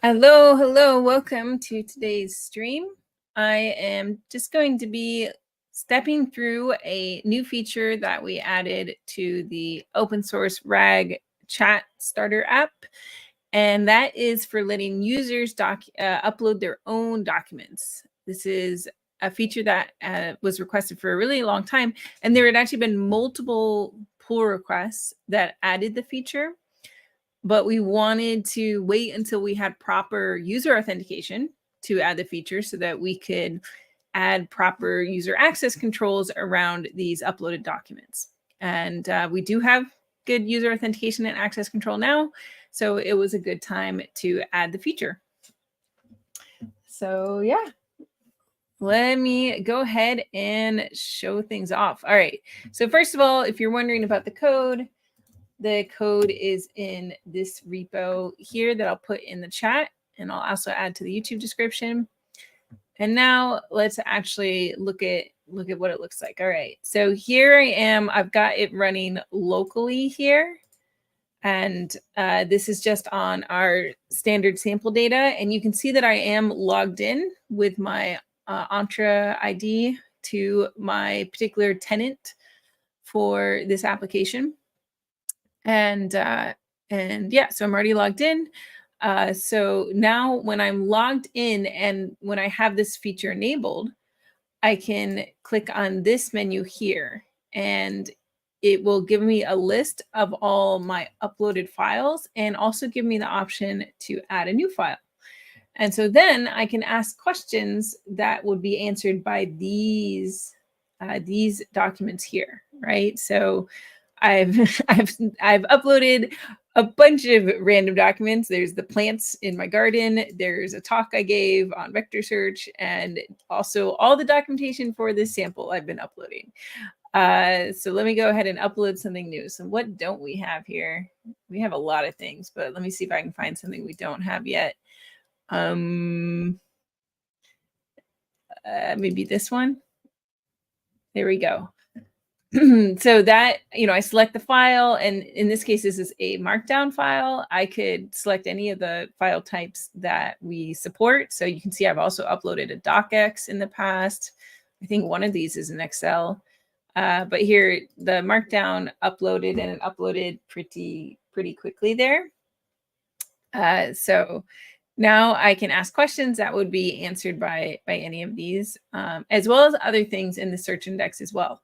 Hello, welcome to today's stream. I am just going to be stepping through a new feature that we added to the open source RAG chat starter app, and that is for letting users upload their own documents. This is a feature that was requested for a really long time, and there had actually been multiple pull requests that added the feature. But we wanted to wait until we had proper user authentication to add the feature so that we could add proper user access controls around these uploaded documents. And we do have good user authentication and access control now, so it was a good time to add the feature. So yeah, let me go ahead and show things off. All right, so first of all, if you're wondering about the code is in this repo here that I'll put in the chat, and I'll also add to the YouTube description. And now let's actually look at what it looks like. All right, so here I am. I've got it running locally here. And this is just on our standard sample data. And you can see that I am logged in with my Entra ID to my particular tenant for this application. And yeah, so I'm already logged in. So now when I'm logged in and when I have this feature enabled, I can click on this menu here, and it will give me a list of all my uploaded files and also give me the option to add a new file. And so then I can ask questions that would be answered by these documents here, right? So I've uploaded a bunch of random documents. There's the plants in my garden. There's a talk I gave on vector search, and also all the documentation for this sample I've been uploading. So let me go ahead and upload something new. So what don't we have here? We have a lot of things, but let me see if I can find something we don't have yet. Maybe this one. There we go. So that, I select the file, and in this case, this is a markdown file. I could select any of the file types that we support. So you can see I've also uploaded a docx in the past. I think one of these is an Excel. But here, the markdown uploaded, and it uploaded pretty quickly there. So now I can ask questions that would be answered by any of these, as well as other things in the search index as well.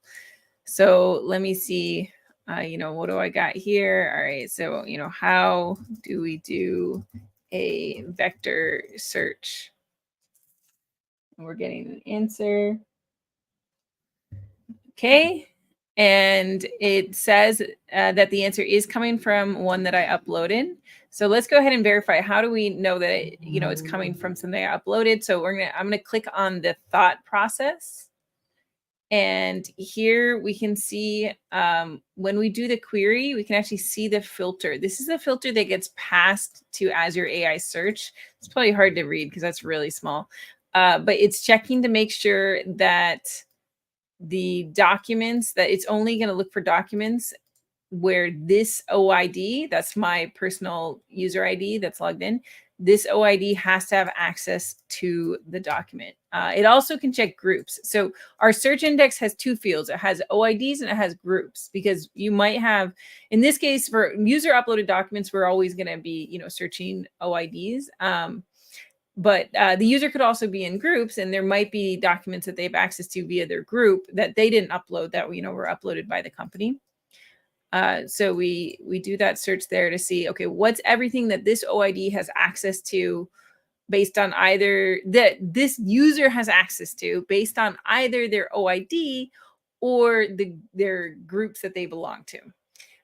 So let me see, what do I got here? All right, so, how do we do a vector search? And we're getting an answer. Okay, and it says that the answer is coming from one that I uploaded. So let's go ahead and verify. How do we know that it's coming from something I uploaded? So I'm gonna click on the thought process. And here we can see when we do the query, we can actually see the filter. This is the filter that gets passed to Azure AI Search. It's probably hard to read because that's really small. But it's checking to make sure that the documents, that it's only going to look for documents where this OID, that's my personal user ID that's logged in, this OID has to have access to the document. It also can check groups. So our search index has two fields. It has OIDs and it has groups, because you might have, in this case, for user uploaded documents, we're always going to be, searching OIDs. But the user could also be in groups, and there might be documents that they have access to via their group that they didn't upload that were uploaded by the company. So we do that search there to see, okay, what's everything that this OID has access to based on either that this user has access to based on either their OID or their groups that they belong to.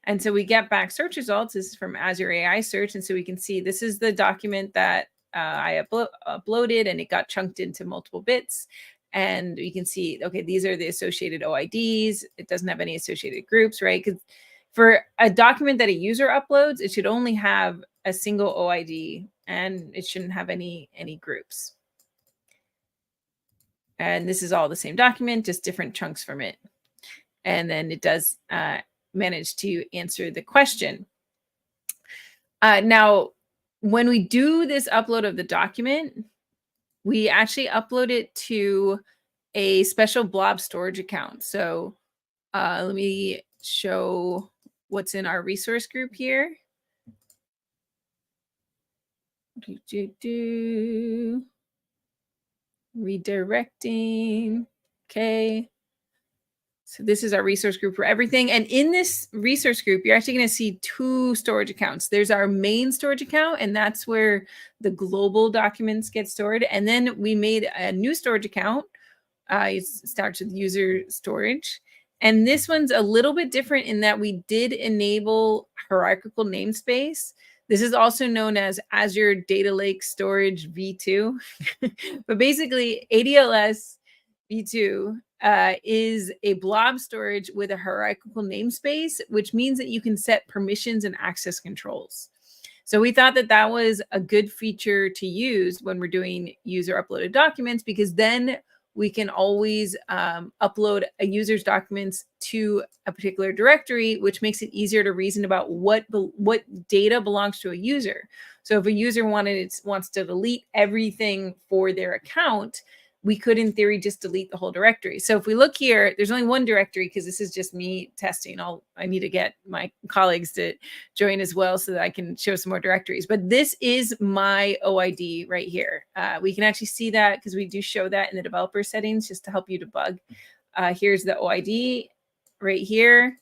And so we get back search results. This is from Azure AI Search. And so we can see this is the document that I uploaded, and it got chunked into multiple bits. And we can see, okay, these are the associated OIDs. It doesn't have any associated groups, right? Because for a document that a user uploads, it should only have a single OID, and it shouldn't have any groups. And this is all the same document, just different chunks from it. And then it does manage to answer the question. Now, when we do this upload of the document, we actually upload it to a special blob storage account. So let me show what's in our resource group here. Redirecting. Okay. So this is our resource group for everything. And in this resource group, you're actually going to see two storage accounts. There's our main storage account, and that's where the global documents get stored. And then we made a new storage account. It starts with user storage. And this one's a little bit different in that we did enable hierarchical namespace. This is also known as Azure Data Lake Storage v2. But basically, ADLS v2 is a blob storage with a hierarchical namespace, which means that you can set permissions and access controls. So we thought that that was a good feature to use when we're doing user uploaded documents, because then we can always upload a user's documents to a particular directory, which makes it easier to reason about what data belongs to a user. So if a user wants to delete everything for their account, we could, in theory, just delete the whole directory. So if we look here, there's only one directory because this is just me testing. I need to get my colleagues to join as well so that I can show some more directories. But this is my OID right here. We can actually see that because we do show that in the developer settings just to help you debug. Here's the OID right here.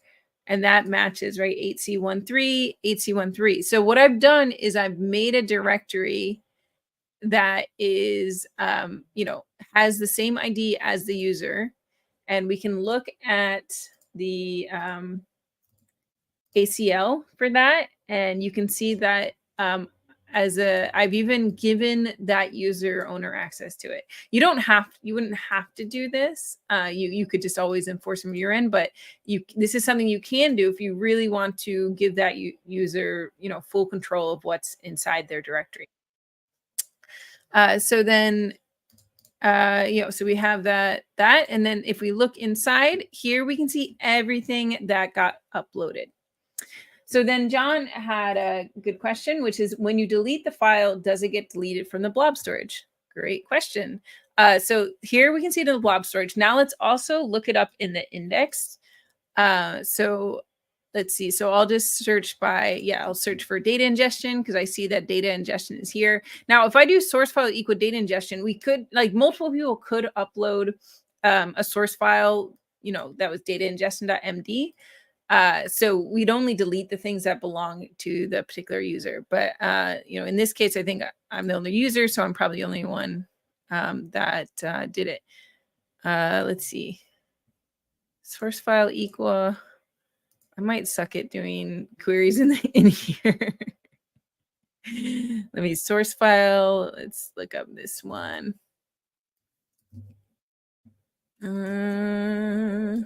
And that matches, right, 8C13, 8C13. So what I've done is I've made a directory that is, has the same ID as the user. And we can look at the ACL for that. And you can see that I've even given that user owner access to it. You wouldn't have to do this. You could just always enforce from your end, but this is something you can do if you really want to give that user, full control of what's inside their directory. So then, so we have that, and then if we look inside here, we can see everything that got uploaded. So then John had a good question, which is, when you delete the file, does it get deleted from the blob storage? Great question. So here we can see it in the blob storage. Now let's also look it up in the index. So let's see. So I'll just search I'll search for data ingestion because I see that data ingestion is here. Now, if I do source file equal data ingestion, we could, multiple people could upload a source file, that was data ingestion.md. So we'd only delete the things that belong to the particular user. But, in this case, I think I'm the only user, so I'm probably the only one that did it. Let's see. Source file equal. I might suck at doing queries in here. Let me source file. Let's look up this one. I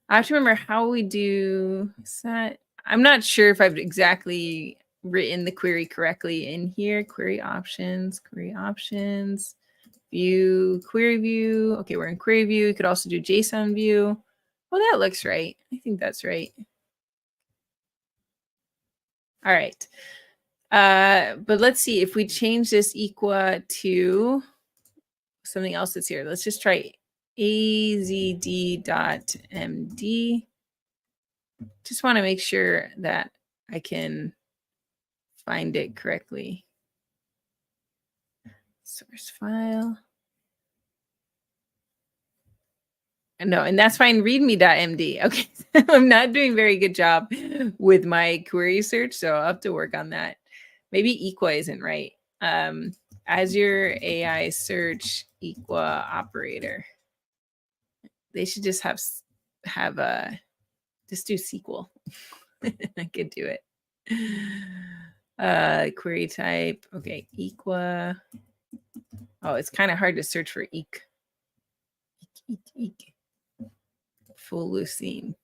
have to remember how we do set. I'm not sure if I've exactly written the query correctly in here. Query options, view, query view. Okay, we're in query view. You could also do JSON view. Well, that looks right. I think that's right. All right. But let's see if we change this equal to something else that's here. Let's just try azd.md. Just want to make sure that I can find it correctly. Source file. No, and that's fine. Readme.md. Okay, I'm not doing a very good job with my query search, so I'll have to work on that. Maybe equa isn't right. Azure AI search equa operator. They should just have just do SQL. I could do it. Query type. Okay, equa. Oh, it's kind of hard to search for eq. Full leucine.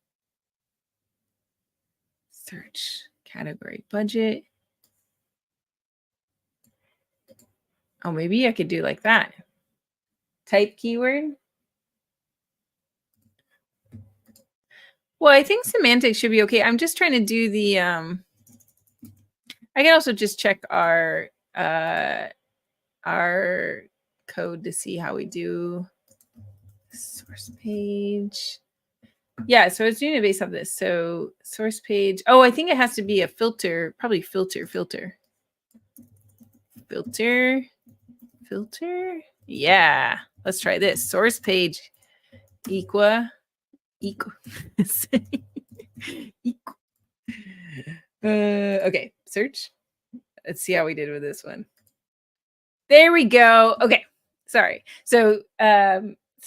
Search category budget. Oh, maybe I could do like that. Type keyword. Well, I think semantics should be okay. I'm just trying to do the I can also just check our code to see how we do. Source page. Yeah, so it's doing it based on this. So source page. Oh, I think it has to be a filter. Probably filter. Yeah, let's try this. Source page equal. Okay, search. Let's see how we did with this one. There we go. Okay, sorry. So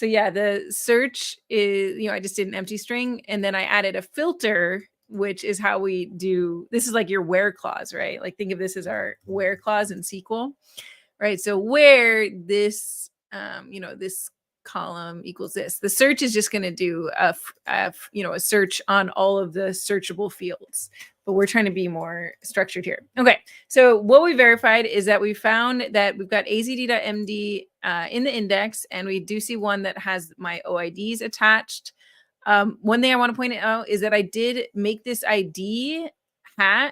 yeah, the search is, I just did an empty string and then I added a filter, which is how we do, this is like your where clause, right? Like think of this as our where clause in SQL, right? So where this, this column equals this, the search is just going to do a search on all of the searchable fields, but we're trying to be more structured here. Okay, so what we verified is that we found that we've got azd.md in the index, and we do see one that has my OIDs attached. One thing I want to point out is that I did make this ID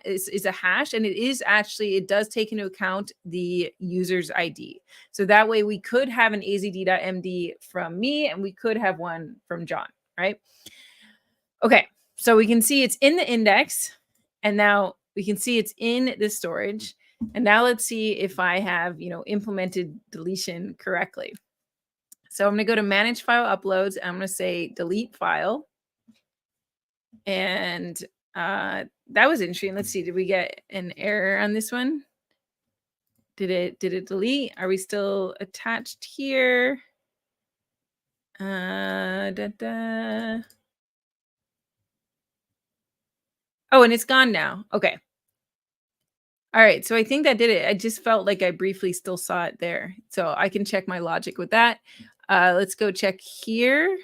is a hash, and it does take into account the user's ID. So that way we could have an azd.md from me and we could have one from John, right? Okay, so we can see it's in the index, and now we can see it's in the storage. And now let's see if I have, implemented deletion correctly. So I'm going to go to manage file uploads. I'm going to say delete file. And that was interesting. Let's see. Did we get an error on this one? Did it delete? Are we still attached here? Oh, and it's gone now. Okay. All right. So I think that did it. I just felt like I briefly still saw it there. So I can check my logic with that. Let's go check here.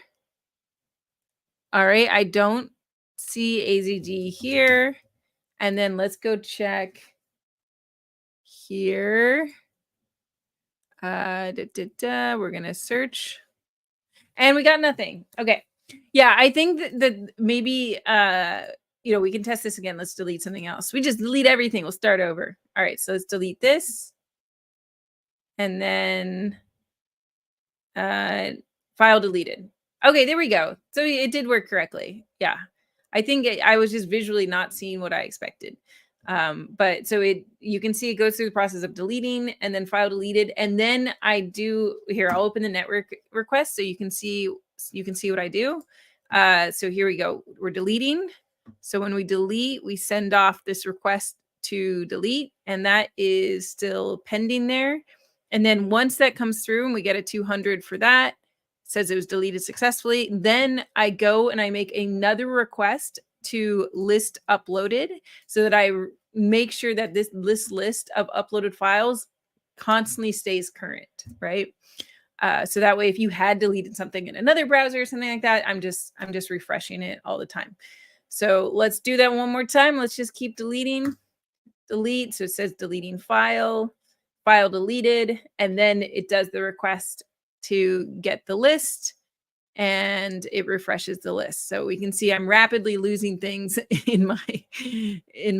All right. I don't see AZD here. And then let's go check here. We're going to search. And we got nothing. Okay. Yeah, I think that maybe, we can test this again. Let's delete something else. We just delete everything. We'll start over. All right. So let's delete this. And then file deleted. Okay, there we go. So it did work correctly. Yeah. I think I was just visually not seeing what I expected. But so you can see it goes through the process of deleting and then file deleted. And then I'll open the network request so you can see what I do. So here we go. We're deleting. So when we delete, we send off this request to delete, and that is still pending there. And then once that comes through and we get a 200 for that, says it was deleted successfully, then I go and I make another request to list uploaded so that I make sure that this list of uploaded files constantly stays current, right? So that way, if you had deleted something in another browser or something like that, I'm just refreshing it all the time. So let's do that one more time. Let's just keep deleting, delete. So it says deleting file deleted, and then it does the request to get the list, and it refreshes the list. So we can see I'm rapidly losing things in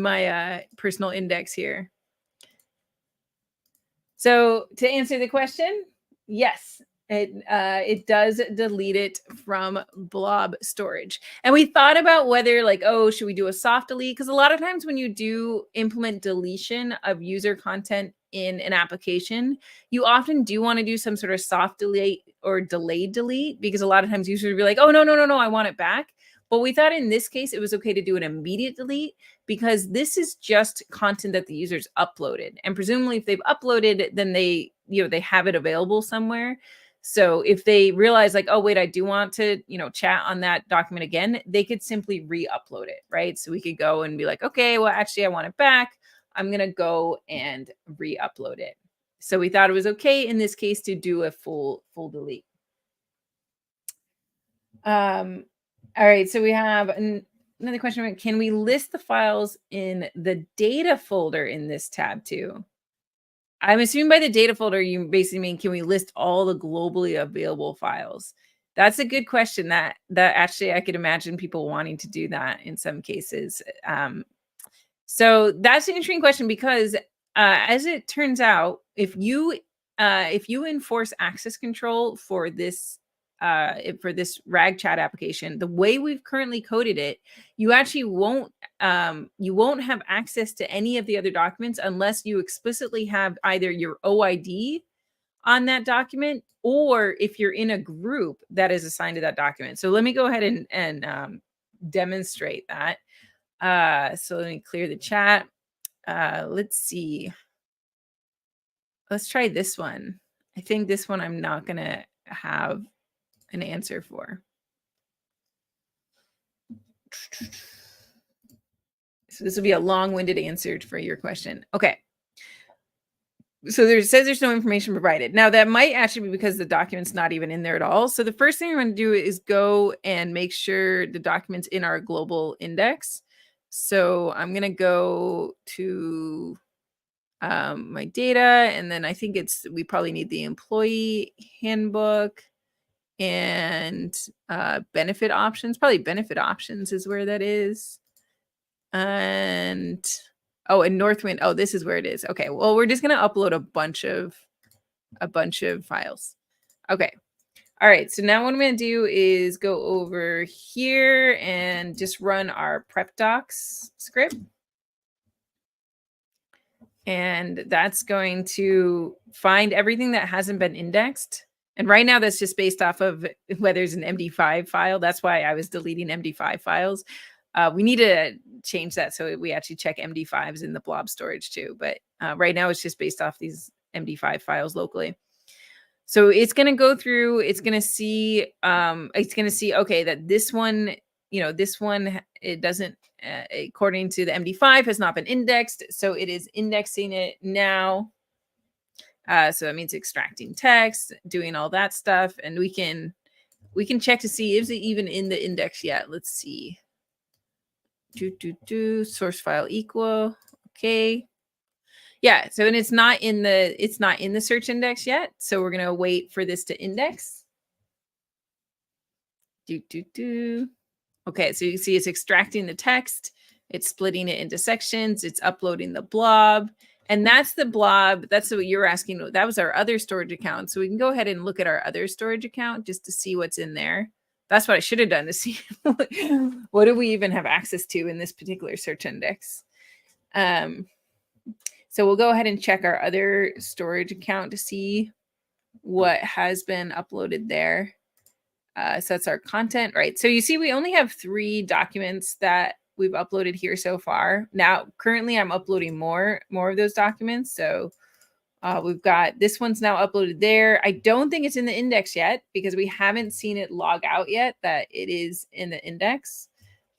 my personal index here. So to answer the question, yes, it does delete it from blob storage. And we thought about whether should we do a soft delete? Because a lot of times when you do implement deletion of user content in an application, you often do want to do some sort of soft delete or delayed delete, because a lot of times users will be like, oh, no, I want it back. But we thought in this case, it was okay to do an immediate delete, because this is just content that the users uploaded. And presumably if they've uploaded, then they have it available somewhere. So if they realize oh, wait, I do want to, chat on that document again, they could simply re-upload it, right? So we could go and be like, okay, well, actually I want it back. I'm going to go and re-upload it. So we thought it was okay in this case to do a full delete. All right, so we have another question. Can we list the files in the data folder in this tab too? I'm assuming by the data folder, you basically mean, can we list all the globally available files? That's a good question. That actually, I could imagine people wanting to do that in some cases. So that's an interesting question because as it turns out, if you enforce access control for this RAG chat application, the way we've currently coded it, you actually won't have access to any of the other documents unless you explicitly have either your OID on that document or if you're in a group that is assigned to that document. So let me go ahead and demonstrate that. So let me clear the chat. Let's see. Let's try this one. I think this one I'm not going to have an answer for. So this will be a long-winded answer for your question. Okay. So there says there's no information provided. Now that might actually be because the document's not even in there at all. So the first thing I'm going to do is go and make sure the document's in our global index. So I'm going to go to my data, and then I think we probably need the employee handbook and benefit options. Probably benefit options is where that is. And Northwind. Oh, this is where it is. Okay. Well, we're just going to upload a bunch of files. Okay. All right. So now what I'm going to do is go over here and just run our prep docs script. And that's going to find everything that hasn't been indexed. And right now that's just based off of whether it's an MD5 file. That's why I was deleting MD5 files. We need to change that so we actually check MD5s in the blob storage too. But right now it's just based off these MD5 files locally. So it's going to go through, it's going to see, okay, that this one, it doesn't, according to the MD5 has not been indexed. So it is indexing it now. So that means extracting text, doing all that stuff. And we can check to see, is it even in the index yet? Let's see. Source file equal. Okay. Yeah, so and it's not in the search index yet. So we're going to wait for this to index. Okay, so you can see it's extracting the text, it's splitting it into sections, it's uploading the blob, and that's the blob. That's what you're asking. That was our other storage account. So we can go ahead and look at our other storage account just to see what's in there. That's what I should have done to see what do we even have access to in this particular search index. So we'll go ahead and check our other storage account to see what has been uploaded there. So that's our content, right? So you see, we only have 3 documents that we've uploaded here so far. Now, currently I'm uploading more of those documents. So we've got, this one's now uploaded there. I don't think it's in the index yet because we haven't seen it log out yet that it is in the index.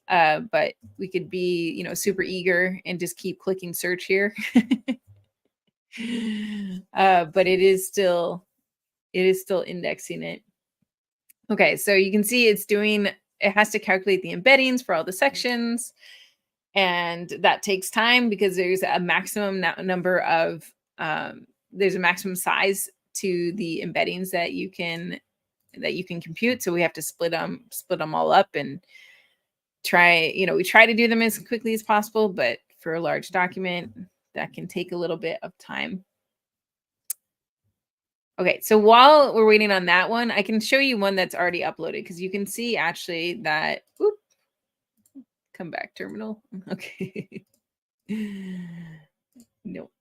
But we could be, super eager and just keep clicking search here. But it is still indexing it. Okay, so you can see it has to calculate the embeddings for all the sections. And that takes time because there's a maximum number of, there's a maximum size to the embeddings that you can compute. So we have to split them all up and we try to do them as quickly as possible, but for a large document, that can take a little bit of time. Okay, so while we're waiting on that one, I can show you one that's already uploaded because you can see actually that, come back terminal. Okay. Nope.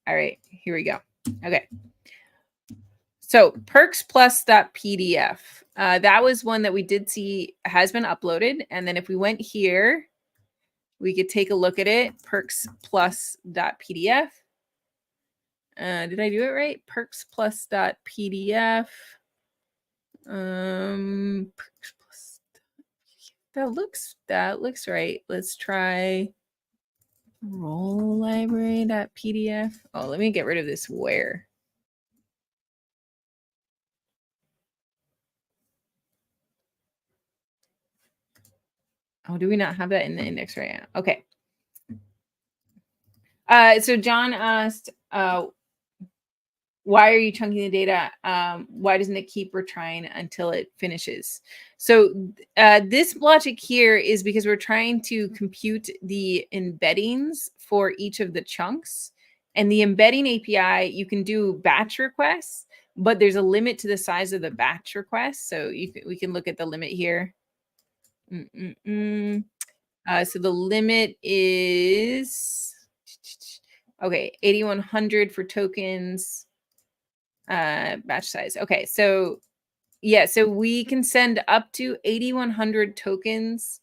All right, here we go. Okay. So perksplus.pdf, that was one that we did see has been uploaded. And then if we went here, we could take a look at it, perksplus.pdf. Did I do it right? Perksplus.pdf. That looks right. Let's try role library.pdf. Oh, let me get rid of this where. Oh, do we not have that in the index right now? Okay. So John asked, Why are you chunking the data? Why doesn't it keep retrying until it finishes? So this logic here is because we're trying to compute the embeddings for each of the chunks. And the embedding API, you can do batch requests, but there's a limit to the size of the batch request. So we can look at the limit here. So the limit is, okay, 8,100 for tokens. Batch size. Okay, so yeah, so we can send up to 8,100 tokens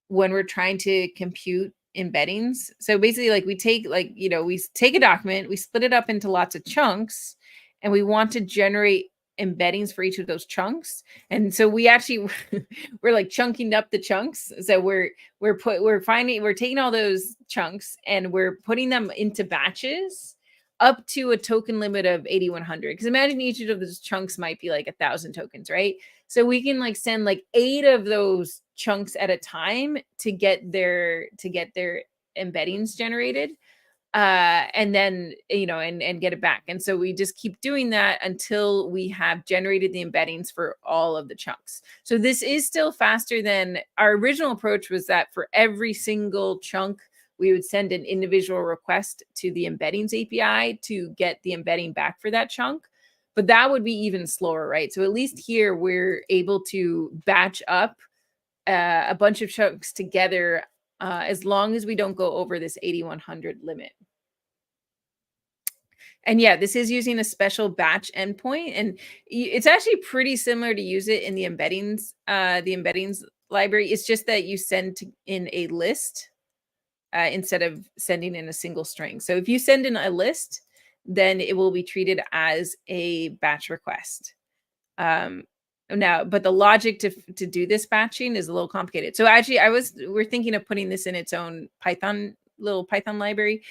when we're trying to compute embeddings. So basically, like we take we take a document, we split it up into lots of chunks, and we want to generate embeddings for each of those chunks. And so we actually we're like chunking up the chunks. So we're taking all those chunks and we're putting them into batches up to a token limit of 8,100. Because imagine each of those chunks might be like 1,000 tokens, right? So we can like send like 8 of those chunks at a time to get their embeddings generated, and then and get it back. And so we just keep doing that until we have generated the embeddings for all of the chunks. So this is still faster than our original approach. Was that for every single chunk we would send an individual request to the embeddings API to get the embedding back for that chunk. But that would be even slower, right? So at least here we're able to batch up a bunch of chunks together, as long as we don't go over this 8,100 limit. And yeah, this is using a special batch endpoint, and it's actually pretty similar to use it in the embeddings library. It's just that you send in a list instead of sending in a single string. So if you send in a list, then it will be treated as a batch request. Now, but the logic to do this batching is a little complicated. So actually, we're thinking of putting this in its own little Python library,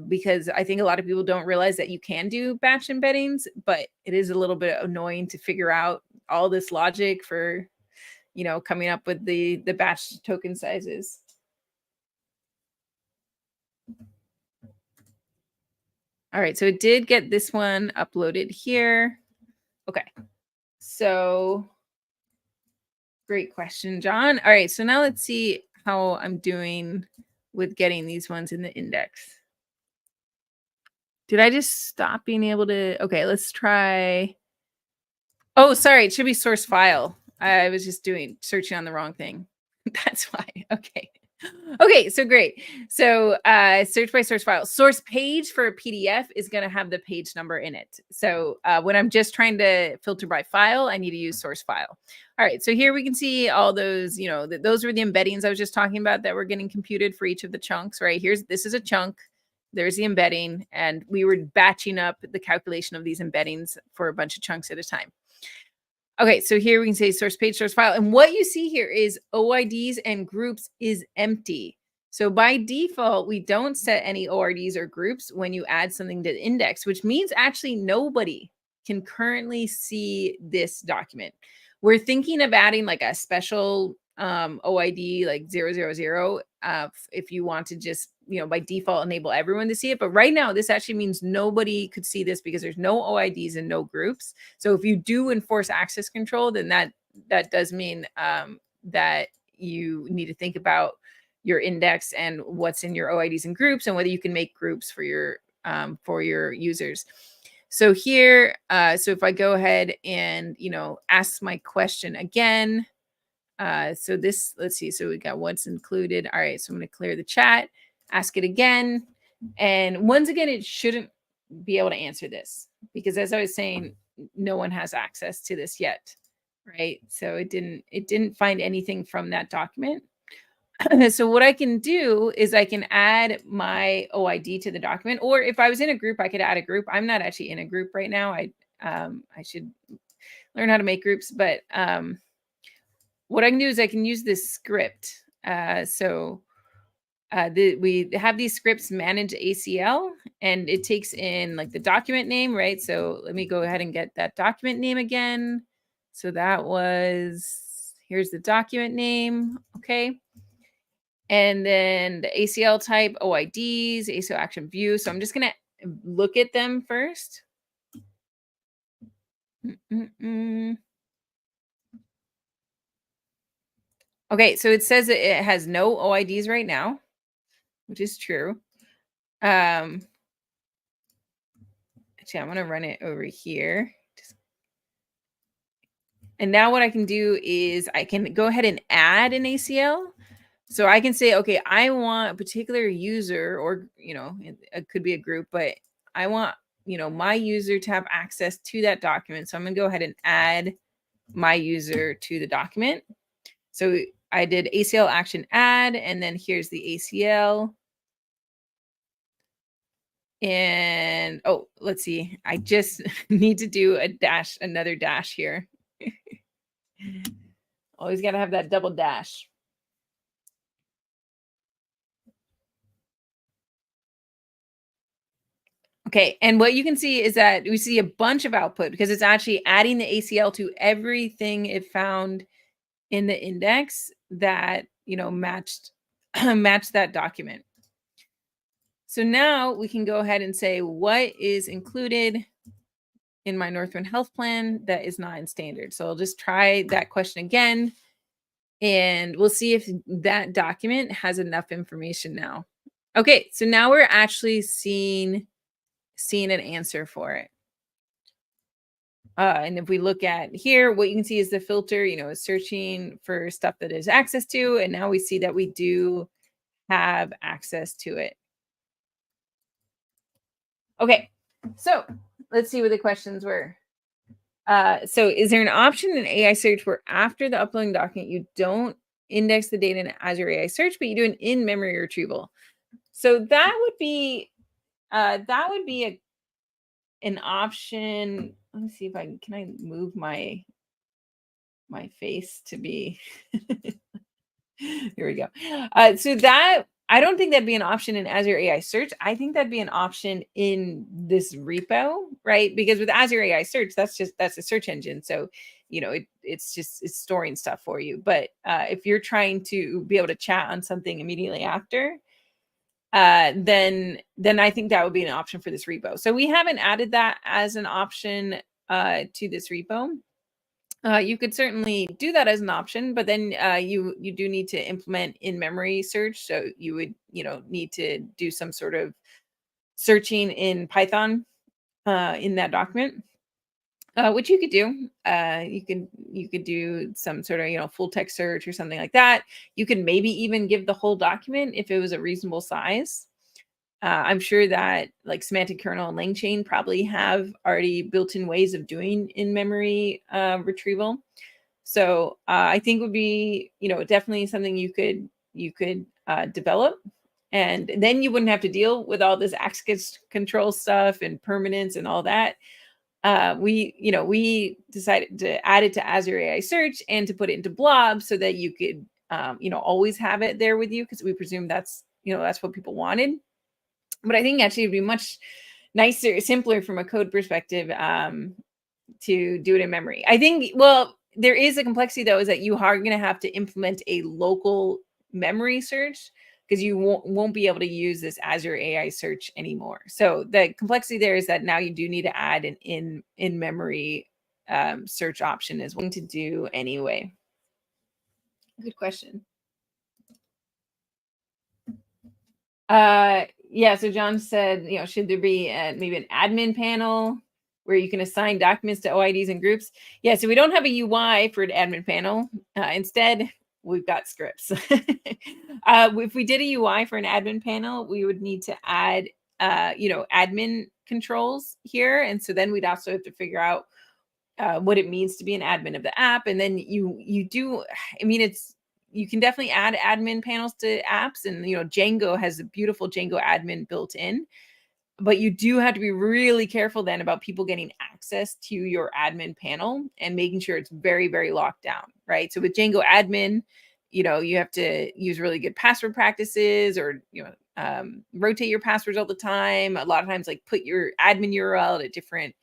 because I think a lot of people don't realize that you can do batch embeddings, but it is a little bit annoying to figure out all this logic for, coming up with the batch token sizes. All right, so it did get this one uploaded here. Okay, so great question, John. All right, so now let's see how I'm doing with getting these ones in the index. Did I just stop being able to? Okay, let's try. Oh, sorry, it should be source file. I was just searching on the wrong thing. That's why. Okay. Okay, so great. So search by source file. Source page for a PDF is going to have the page number in it. So when I'm just trying to filter by file, I need to use source file. All right, so here we can see all those, those were the embeddings I was just talking about that were getting computed for each of the chunks, right? This is a chunk. There's the embedding, and we were batching up the calculation of these embeddings for a bunch of chunks at a time. Okay, so here we can say source page, source file. And what you see here is OIDs and groups is empty. So by default, we don't set any ORDs or groups when you add something to the index, which means actually nobody can currently see this document. We're thinking of adding like a special OID like 000 if you want to just, by default enable everyone to see it. But right now, this actually means nobody could see this because there's no OIDs and no groups. So if you do enforce access control, then that does mean that you need to think about your index and what's in your OIDs and groups, and whether you can make groups for your users. So here, so if I go ahead and ask my question again. So this, let's see. So we got what's included. All right. So I'm going to clear the chat, ask it again. And once again, it shouldn't be able to answer this because, as I was saying, no one has access to this yet. Right. So it didn't find anything from that document. So what I can do is I can add my OID to the document, or if I was in a group, I could add a group. I'm not actually in a group right now. I should learn how to make groups, but what I can do is I can use this script. We have these scripts manage ACL, and it takes in like the document name, right? So let me go ahead and get that document name again. So here's the document name. Okay. And then the ACL type, OIDs, ACL action view. So I'm just going to look at them first. Mm-mm-mm. Okay, so it says that it has no OIDs right now, which is true. Actually, I'm gonna run it over here. And now what I can do is I can go ahead and add an ACL. So I can say, okay, I want a particular user, or it could be a group, but I want my user to have access to that document. So I'm gonna go ahead and add my user to the document. So I did ACL action add, and then here's the ACL. And oh, let's see. I just need to do another dash here. Always got to have that double dash. Okay, and what you can see is that we see a bunch of output because it's actually adding the ACL to everything it found in the index that matched matched that document. So now we can go ahead and say what is included in my Northwind Health Plan that is not in standard. So I'll just try that question again, and we'll see if that document has enough information now. Okay, so now we're actually seeing an answer for it. And if we look at here, what you can see is the filter, is searching for stuff that is access to, and now we see that we do have access to it. Okay, so let's see what the questions were. So is there an option in AI search where after the uploading document, you don't index the data in Azure AI search, but you do an in-memory retrieval? So that would be an option. Let me see if can I move my face to be here we go. So that I don't think that'd be an option in Azure AI search. I think that'd be an option in this repo, right? Because with Azure AI search, that's a search engine. So, it's storing stuff for you. But if you're trying to be able to chat on something immediately after, then I think that would be an option for this repo. So we haven't added that as an option to this repo. You could certainly do that as an option, but then you do need to implement in-memory search. So you would need to do some sort of searching in Python in that document, which you could do. You could do some sort of full text search or something like that. You could maybe even give the whole document if it was a reasonable size. I'm sure that like semantic kernel and LangChain probably have already built-in ways of doing in-memory retrieval. So I think would be definitely something you could develop, and then you wouldn't have to deal with all this access control stuff and permanence and all that. We decided to add it to Azure AI Search and to put it into Blob so that you could always have it there with you, because we presume that's that's what people wanted. But I think actually it'd be much nicer, simpler from a code perspective to do it in memory. I think, well, there is a complexity though, is that you are going to have to implement a local memory search because you won't be able to use this Azure AI search anymore. So the complexity there is that now you do need to add an in memory search option as well to do anyway. Good question. Yeah, so John said, should there be maybe an admin panel where you can assign documents to OIDs and groups? Yeah, so we don't have a UI for an admin panel. Instead, we've got scripts. If we did a UI for an admin panel, we would need to add, admin controls here. And so then we'd also have to figure out what it means to be an admin of the app. And then you do, I mean, you can definitely add admin panels to apps, and Django has a beautiful Django admin built in, but you do have to be really careful then about people getting access to your admin panel and making sure it's very, very locked down, right? So with Django admin, you have to use really good password practices, or rotate your passwords all the time. A lot of times, like, put your admin URL at a different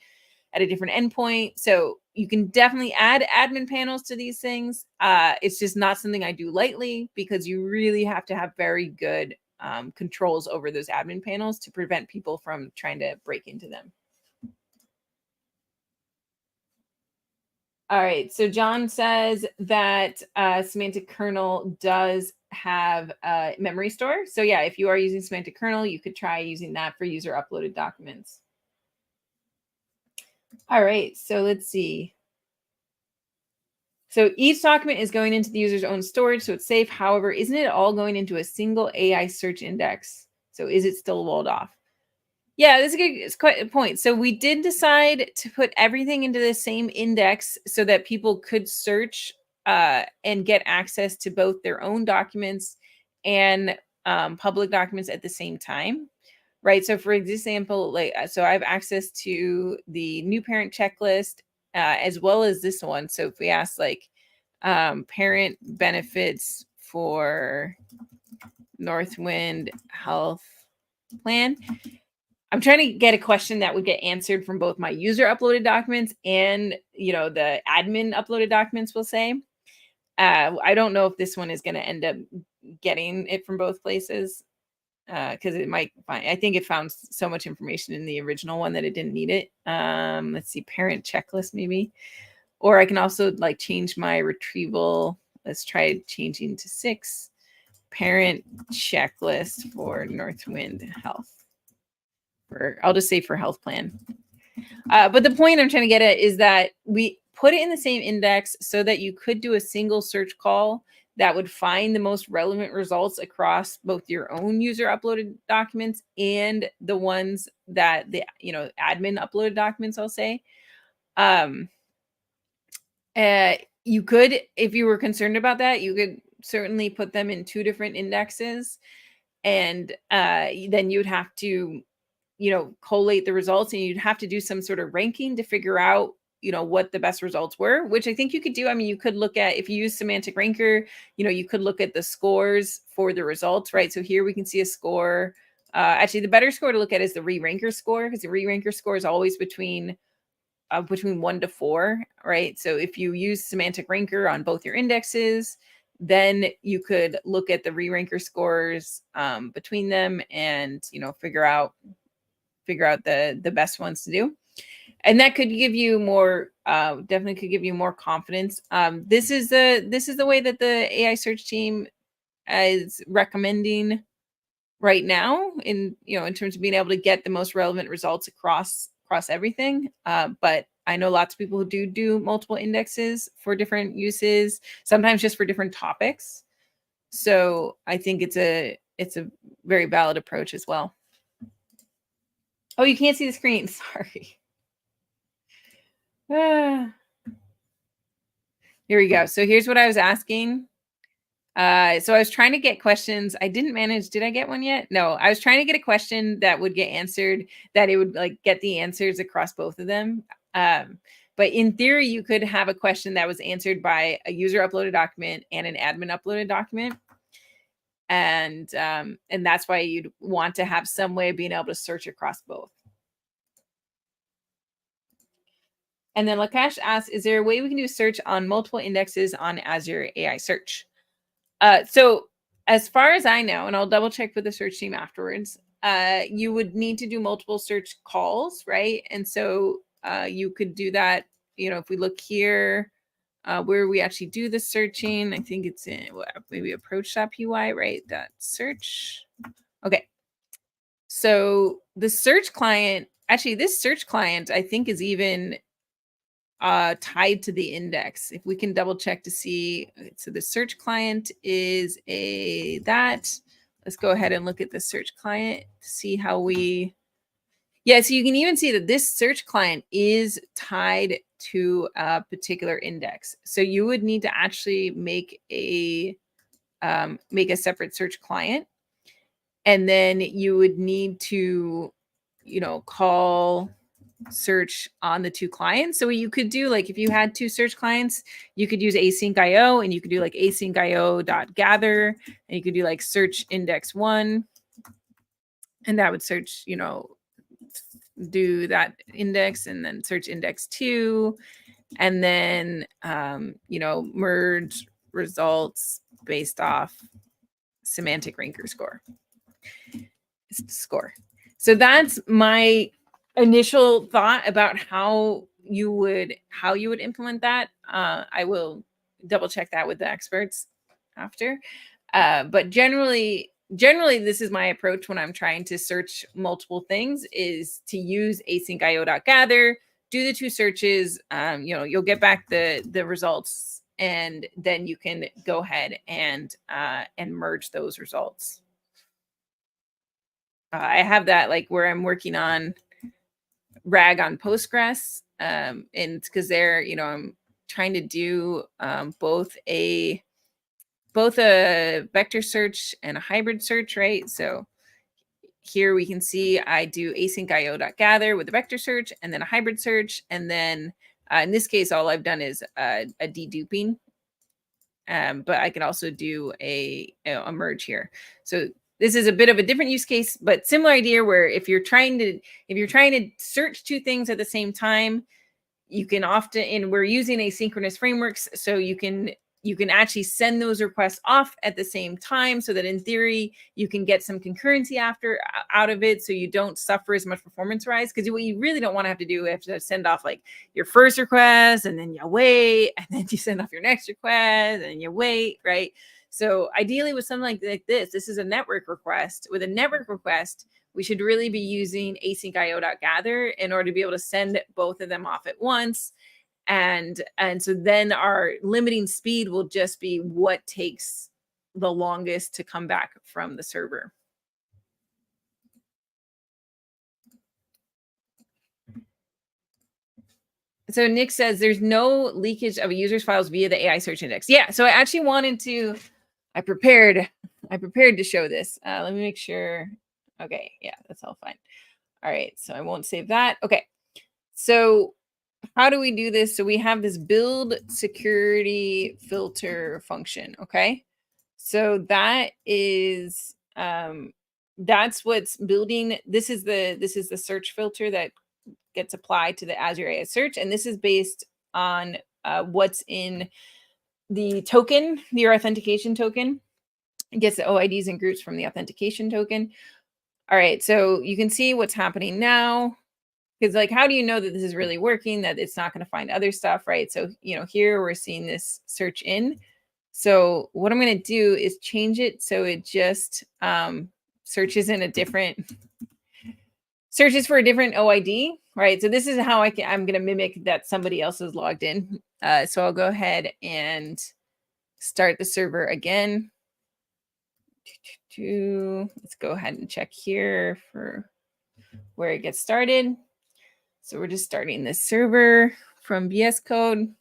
endpoint. So you can definitely add admin panels to these things. It's just not something I do lightly, because you really have to have very good controls over those admin panels to prevent people from trying to break into them. All right. So John says that semantic kernel does have a memory store. So yeah, if you are using semantic kernel, you could try using that for user uploaded documents. All right. So let's see. So each document is going into the user's own storage, so it's safe. However, isn't it all going into a single AI search index? So is it still walled off? Yeah, that's a good, it's quite a point. So we did decide to put everything into the same index so that people could search and get access to both their own documents and public documents at the same time, right? So for example, like, so I have access to the new parent checklist as well as this one. So if we ask like parent benefits for Northwind Health Plan, I'm trying to get a question that would get answered from both my user uploaded documents and, you know, the admin uploaded documents will say. I don't know if this one is going to end up getting it from both places because it might find, I think it found so much information in the original one that it didn't need it. Let's see, parent checklist maybe. Or I can also like change my retrieval. Let's try changing to 6. Parent checklist for Northwind Health. I'll just say for health plan. But the point I'm trying to get at is that we put it in the same index so that you could do a single search call that would find the most relevant results across both your own user uploaded documents and the ones that the, you know, admin uploaded documents, I'll say. You could, if you were concerned about that, you could certainly put them in 2 different indexes, and then you would have to, you know, collate the results, and you'd have to do some sort of ranking to figure out, you know, what the best results were, which I think you could do. I mean, you could look at, if you use semantic ranker, you know, you could look at the scores for the results, right? So here we can see a score. Actually, the better score to look at is the re-ranker score, because the re-ranker score is always between 1 to 4, right? So if you use semantic ranker on both your indexes, then you could look at the re-ranker scores between them and, you know, figure out the best ones to do. And that could give you more, definitely could give you more confidence. This is the way that the AI search team is recommending right now, in, you know, in terms of being able to get the most relevant results across everything. But I know lots of people who do multiple indexes for different uses, sometimes just for different topics. So I think it's a very valid approach as well. Oh, you can't see the screen. Sorry. Here we go. So here's what I was asking. So I was trying to get questions. I didn't manage. Did I get one yet? No, I was trying to get a question that would get answered, that it would like get the answers across both of them. But in theory, you could have a question that was answered by a user uploaded document and an admin uploaded document. And that's why you'd want to have some way of being able to search across both. And then Lakash asks, is there a way we can do search on multiple indexes on Azure AI Search? So as far as I know, and I'll double check with the search team afterwards, you would need to do multiple search calls, right? And so you could do that, you know, if we look here, where we actually do the searching, I think it's in maybe approach.py, right? That search. Okay. So the search client, actually this search client, I think is even tied to the index. If we can double check to see, so the search client is let's go ahead and look at the search client to see how we, yeah, so you can even see that this search client is tied to a particular index. So you would need to actually make a separate search client, and then you would need to, you know, call search on the 2 clients. So what you could do, like if you had 2 search clients, you could use async IO, and you could do like async IO.gather, and you could do like search index 1, and that would search, you know, do that index, and then search index 2, and then you know, merge results based off semantic ranker score. So that's my initial thought about how you would implement that. I will double check that with the experts after. But generally, this is my approach when I'm trying to search multiple things, is to use async io.gather, do the 2 searches. You'll get back the results, and then you can go ahead and merge those results. I have that like where I'm working on RAG on Postgres, and because there, I'm trying to do both a vector search and a hybrid search, right? So here we can see I do async io.gather with a vector search and then a hybrid search. And then in this case, all I've done is a deduping. But I can also do a merge here. So this is a bit of a different use case, but similar idea where if you're trying to search 2 things at the same time, you can often, and we're using asynchronous frameworks, so you can actually send those requests off at the same time, so that in theory you can get some concurrency out of it, so you don't suffer as much performance rise. Because what you really don't want to have to do is to send off like your first request and then you wait, and then you send off your next request and you wait, right? So ideally with something like this is a network request. With a network request, we should really be using async io.gather in order to be able to send both of them off at once. And so then our limiting speed will just be what takes the longest to come back from the server. So Nick says there's no leakage of a user's files via the AI search index. Yeah, so I actually wanted to, I prepared to show this. Let me make sure. Okay, yeah, that's all fine. All right, so I won't save that. Okay, so how do we do this? So we have this build security filter function, okay? So that is, that's what's building. This is the search filter that gets applied to the Azure AI search. And this is based on what's in the token, your authentication token. It gets the OIDs and groups from the authentication token. All right, so you can see what's happening now. Because like, how do you know that this is really working, that it's not going to find other stuff, right? So, here we're seeing this search in. So what I'm going to do is change it so it just searches for a different OID, right? So this is how I'm going to mimic that somebody else is logged in. So I'll go ahead and start the server again. Let's go ahead and check here for where it gets started. So we're just starting this server from VS Code,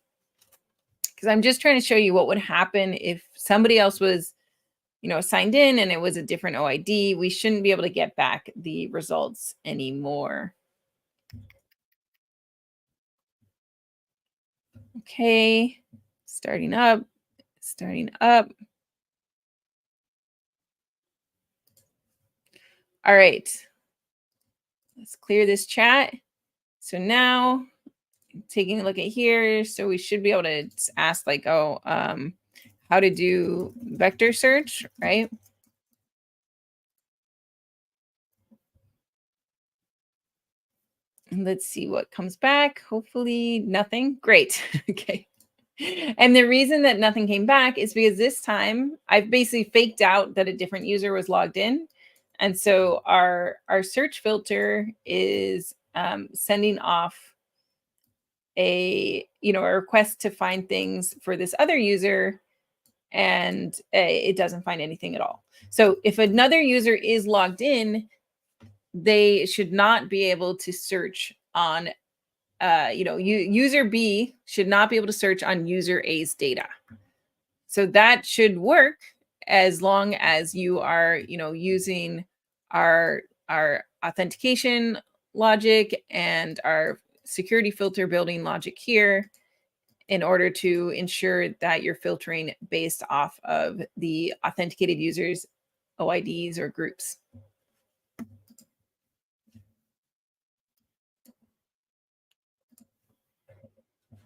because I'm just trying to show you what would happen if somebody else was, signed in and it was a different OID. We shouldn't be able to get back the results anymore. Okay, starting up. All right, let's clear this chat. So now taking a look at here, so we should be able to ask like, how to do vector search, right? And let's see what comes back. Hopefully nothing. Great. Okay. And the reason that nothing came back is because this time I've basically faked out that a different user was logged in. And so our search filter is sending off a request to find things for this other user, and it doesn't find anything at all. So if another user is logged in, they should not be able to search on user B should not be able to search on user A's data. So that should work as long as you are, using our authentication logic and our security filter building logic here in order to ensure that you're filtering based off of the authenticated users' OIDs or groups.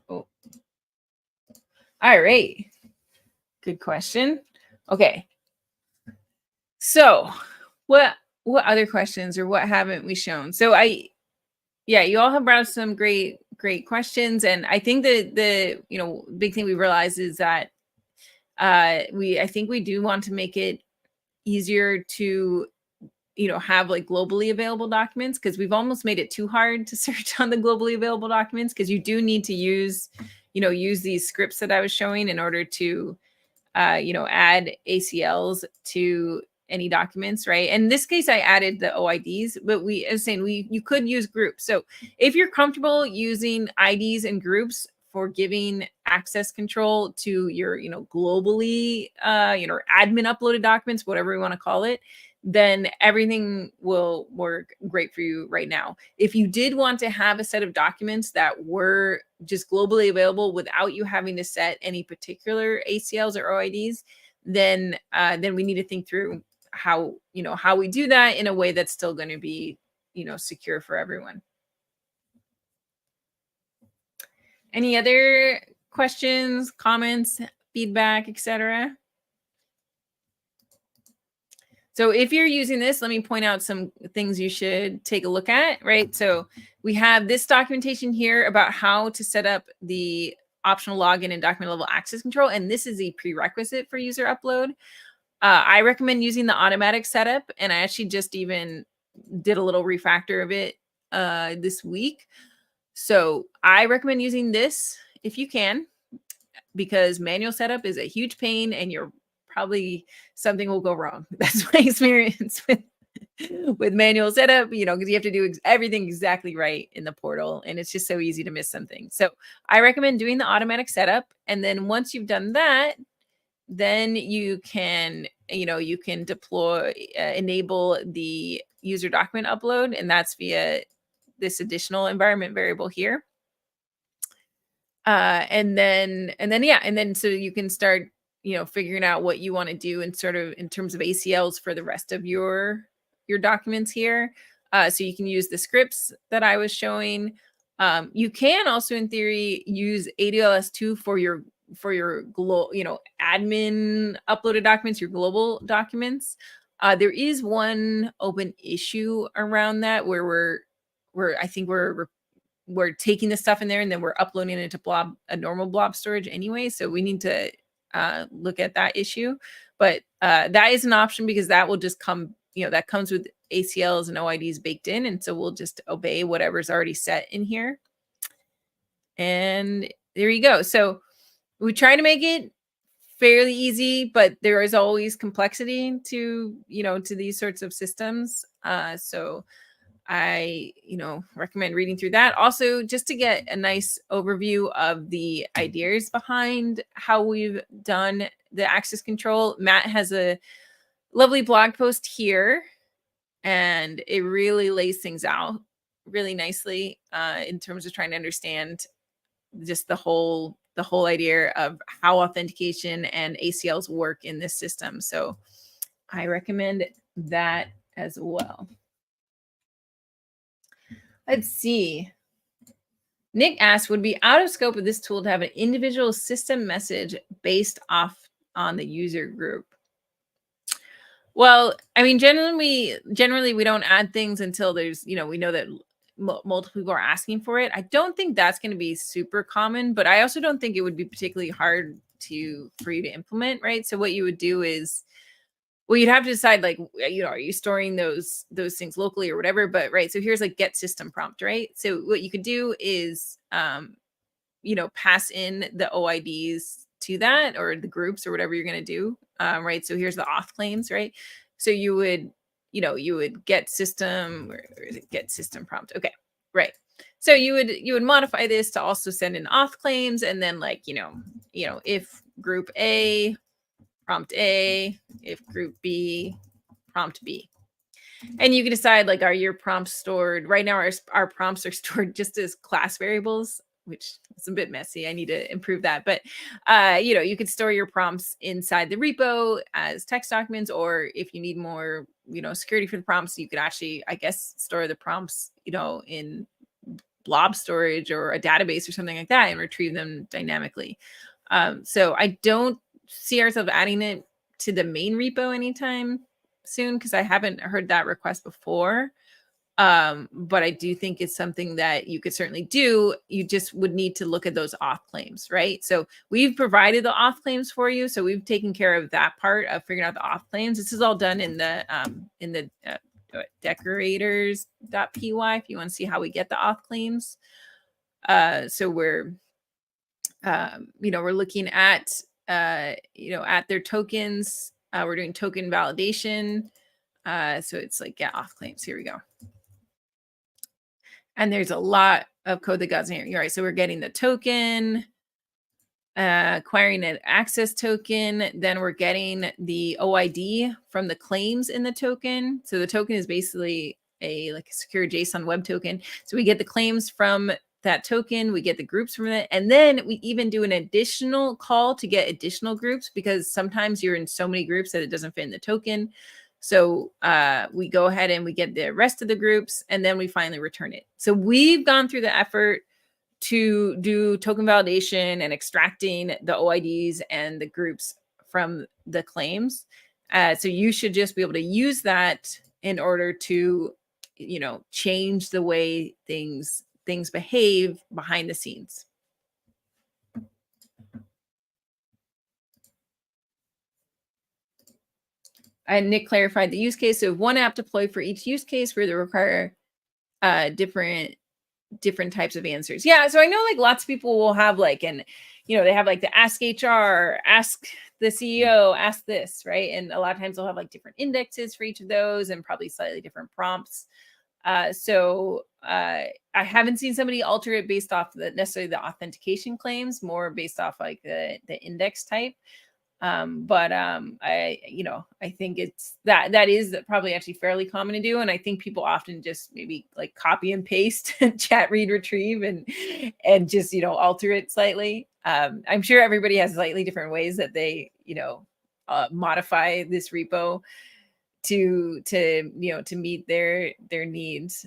Oh. All right. Good question. Okay. So what other questions, or what haven't we shown? So you all have brought up some great great questions. And I think that the big thing we realize is that I think we do want to make it easier to have like globally available documents, because we've almost made it too hard to search on the globally available documents, because you do need to use these scripts that I was showing in order to add ACLs to any documents, right? In this case, I added the OIDs, but as saying, you could use groups. So if you're comfortable using IDs and groups for giving access control to your, globally, admin uploaded documents, whatever we want to call it, then everything will work great for you right now. If you did want to have a set of documents that were just globally available without you having to set any particular ACLs or OIDs, then we need to think through how we do that in a way that's still going to be, secure for everyone. Any other questions, comments, feedback, etc.? So if you're using this, let me point out some things you should take a look at, right? So we have this documentation here about how to set up the optional login and document level access control. And this is a prerequisite for user upload. I recommend using the automatic setup. And I actually just even did a little refactor of it this week. So I recommend using this if you can, because manual setup is a huge pain and you're probably something will go wrong. That's my experience with manual setup, because you have to do everything exactly right in the portal, and it's just so easy to miss something. So I recommend doing the automatic setup. And then once you've done that, then you can deploy, enable the user document upload, and that's via this additional environment variable here. And then so you can start figuring out what you want to do and sort of in terms of ACLs for the rest of your documents here. So you can use the scripts that I was showing. You can also, in theory, use ADLS2 for your global, admin uploaded documents, your global documents. There is one open issue around that where I think we're taking the stuff in there and then we're uploading it to a normal blob storage anyway. So we need to look at that issue. But that is an option, because that will just come, that comes with ACLs and OIDs baked in. And so we'll just obey whatever's already set in here. And there you go. So we try to make it fairly easy, but there is always complexity to these sorts of systems. So I, recommend reading through that. Also, just to get a nice overview of the ideas behind how we've done the access control, Matt has a lovely blog post here, and it really lays things out really nicely in terms of trying to understand just the whole idea of how authentication and ACLs work in this system. So I recommend that as well. Let's see. Nick asked, would it be out of scope of this tool to have an individual system message based off on the user group? Well, I mean, generally we don't add things until there's, we know that multiple people are asking for it. I don't think that's going to be super common, but I also don't think it would be particularly hard for you to implement, right? So what you would do is, well, you'd have to decide, like, are you storing those things locally or whatever? But right, so here's like get system prompt, right? So what you could do is, pass in the OIDs to that, or the groups, or whatever you're going to do, right? So here's the auth claims, right? So you would get system, where is it? Get system prompt. Okay, right. So you would modify this to also send in auth claims, and then like if group A, prompt A, if group B, prompt B. And you can decide, like, are your prompts stored right now? Our prompts are stored just as class variables, which is a bit messy. I need to improve that. But you could store your prompts inside the repo as text documents, or if you need more security for the prompts, you could actually, I guess, store the prompts in blob storage or a database or something like that, and retrieve them dynamically. So I don't see ourselves adding it to the main repo anytime soon, because I haven't heard that request before. But I do think it's something that you could certainly do. You just would need to look at those auth claims, right? So we've provided the auth claims for you. So we've taken care of that part of figuring out the auth claims. This is all done in the decorators.py if you want to see how we get the auth claims. So we're we're looking at at their tokens. We're doing token validation. So it's like get auth claims. Here we go. And there's a lot of code that goes in here. All right, so we're getting the token, acquiring an access token. Then we're getting the OID from the claims in the token. So the token is basically a secure JSON web token. So we get the claims from that token, we get the groups from it, and then we even do an additional call to get additional groups, because sometimes you're in so many groups that it doesn't fit in the token. So we go ahead and we get the rest of the groups, and then we finally return it. So we've gone through the effort to do token validation and extracting the OIDs and the groups from the claims. So you should just be able to use that in order to, change the way things behave behind the scenes. And Nick clarified the use case. So one app deployed for each use case where they require different types of answers. Yeah. So I know lots of people will have they have the ask HR, ask the CEO, ask this, right? And a lot of times they'll have different indexes for each of those and probably slightly different prompts. So I haven't seen somebody alter it based off necessarily the authentication claims, more based off the index type. I think it's that is probably actually fairly common to do. And I think people often just maybe copy and paste chat, read, retrieve and just, alter it slightly. I'm sure everybody has slightly different ways that they, modify this repo to meet their needs.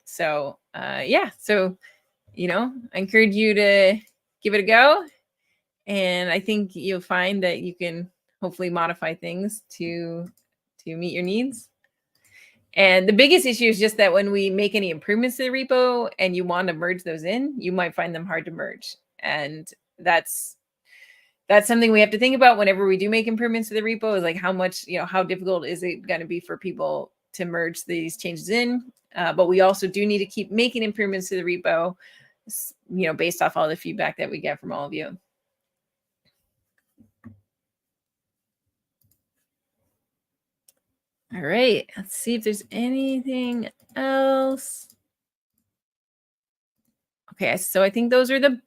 So I encourage you to give it a go. And I think you'll find that you can hopefully modify things to meet your needs. And the biggest issue is just that when we make any improvements to the repo and you want to merge those in, you might find them hard to merge. And that's something we have to think about whenever we do make improvements to the repo, is how much, how difficult is it going to be for people to merge these changes in. But we also do need to keep making improvements to the repo, based off all the feedback that we get from all of you. All right, let's see if there's anything else. Okay, so I think those are the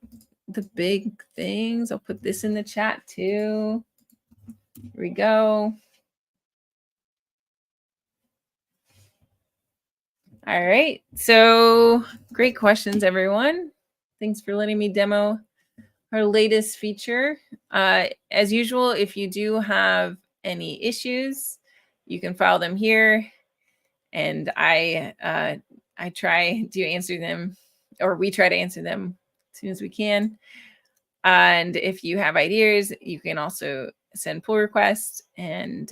big things. I'll put this in the chat too. Here we go. All right, so great questions, everyone. Thanks for letting me demo our latest feature. As usual, if you do have any issues, you can file them here, and I try to answer them, or we try to answer them as soon as we can. And if you have ideas, you can also send pull requests, and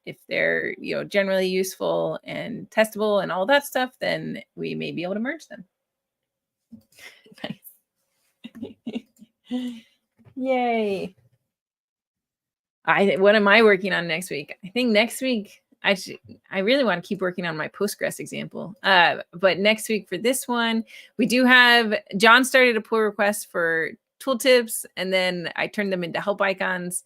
if they're generally useful and testable and all that stuff, then we may be able to merge them. Nice. Yay. What am I working on next week? I think next week I really want to keep working on my Postgres example. But next week for this one, we do have John started a pull request for tooltips, and then I turned them into help icons,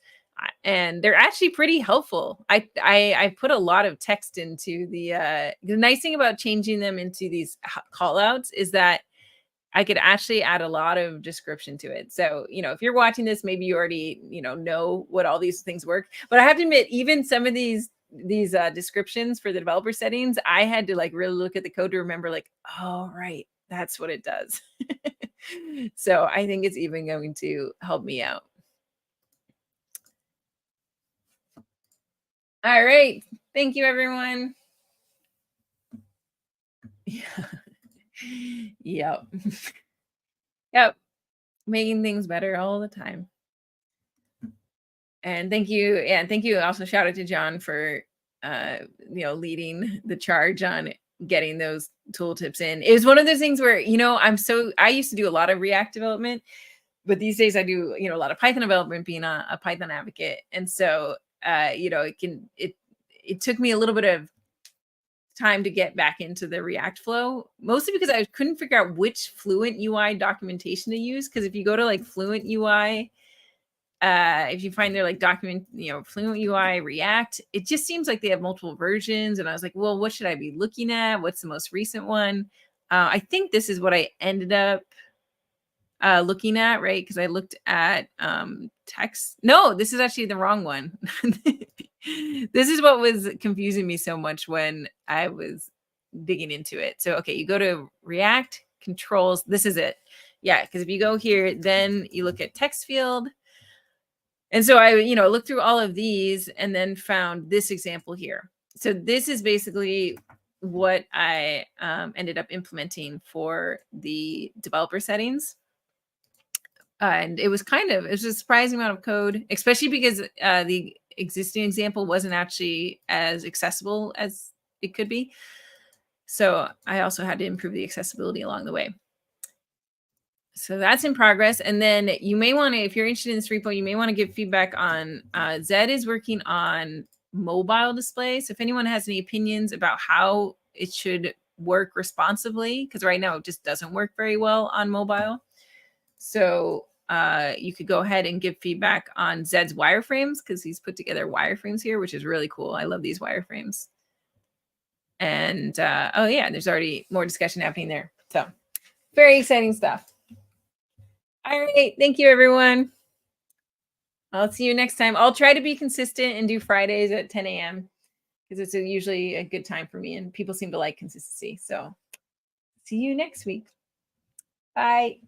and they're actually pretty helpful. I put a lot of text into the nice thing about changing them into these call outs is that I could actually add a lot of description to it. So, if you're watching this, maybe you already, know what all these things work. But I have to admit, even some of these descriptions for the developer settings, I had to really look at the code to remember oh, right, that's what it does. So I think it's even going to help me out. All right. Thank you, everyone. Yeah. Yep. Yep. Making things better all the time. And thank you. And thank you. Also shout out to John for, leading the charge on getting those tooltips in. It was one of those things where, you know, I used to do a lot of React development, but these days I do, you know, a lot of Python development, being a Python advocate. And so, you know, it took me a little bit of time to get back into the React flow, mostly because I couldn't figure out which Fluent UI documentation to use. Because if you go to like Fluent UI, if you find their like document, you know, Fluent UI React, it just seems like they have multiple versions. And I was like, well, what should I be looking at? What's the most recent one? I think this is what I ended up looking at, right? Because I looked at text. No, this is actually the wrong one. This is what was confusing me so much when I was digging into it. So, okay, you go to React controls. This is it. Yeah, because if you go here, then you look at text field. And so I, you know, looked through all of these and then found this example here. So this is basically what I ended up implementing for the developer settings. And it was a surprising amount of code, especially because the existing example wasn't actually as accessible as it could be. So I also had to improve the accessibility along the way. So that's in progress. And then you may want to, if you're interested in this repo, you may want to give feedback on, Zed is working on mobile display. So if anyone has any opinions about how it should work responsively, because right now it just doesn't work very well on mobile. So you could go ahead and give feedback on Zed's wireframes, because he's put together wireframes here, which is really cool. I love these wireframes. And oh yeah, there's already more discussion happening there. So very exciting stuff. All right. Thank you, everyone. I'll see you next time. I'll try to be consistent and do Fridays at 10 a.m. because it's usually a good time for me and people seem to like consistency. So see you next week. Bye.